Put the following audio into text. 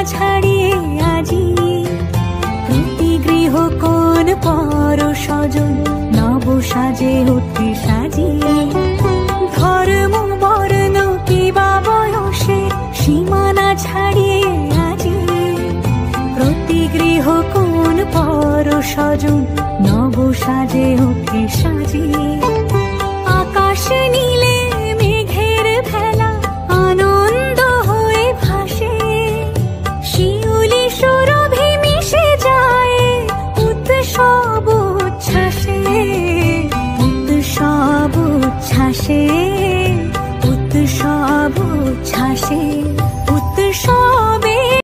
ছাড়িয়ে আজি প্রতি গৃহ কোন পর স্বজন নব সাজে উঠে সাজিয়ে ধর্ম বর্ণ কিবা বয়সে সীমানা ছাড়িয়ে আজি প্রতি গৃহ কোন পর স্বজন নব সাজে উঠে সাজিয়ে আকাশ নীলে